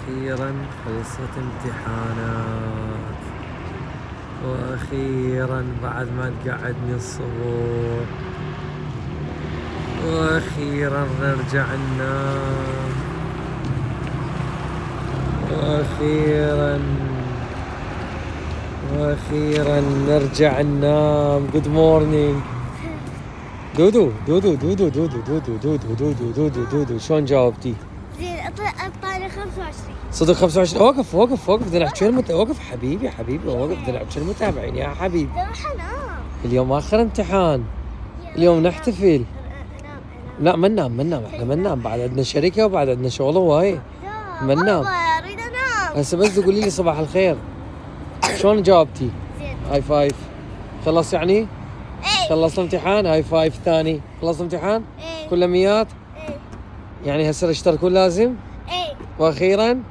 وأخيرا خلصت امتحانات، وأخيرا بعد ما تقعدني الصبح، وأخيرا نرجع ننام، وأخيرا نرجع ننام. جود مورنينج دودو دودو دودو دودو دودو دودو دودو دودو دودو. شلون جاوبتي؟ زين الطارق 25. صدق 25. وقف وقف وقف، بدنا نحكي وقف حبيبي حبيبي، وقف بدنا نحكي المتابعين يا حبيبي. راح انام. اليوم آخر امتحان، اليوم نحتفل. لا ما ننام احنا ما ننام، بعد عندنا شركة وبعد عندنا شغل هواي. ما ننام. اريد انام. هسه بس تقولي لي صباح الخير. شلون جاوبتي؟ زين. هاي فايف. خلص يعني؟ ايه. خلصت امتحان. هاي فايف ثاني. خلصت امتحان؟ ايه. كله 100. ايه. يعني هسه اشتركون لازم؟ ايه. واخيرا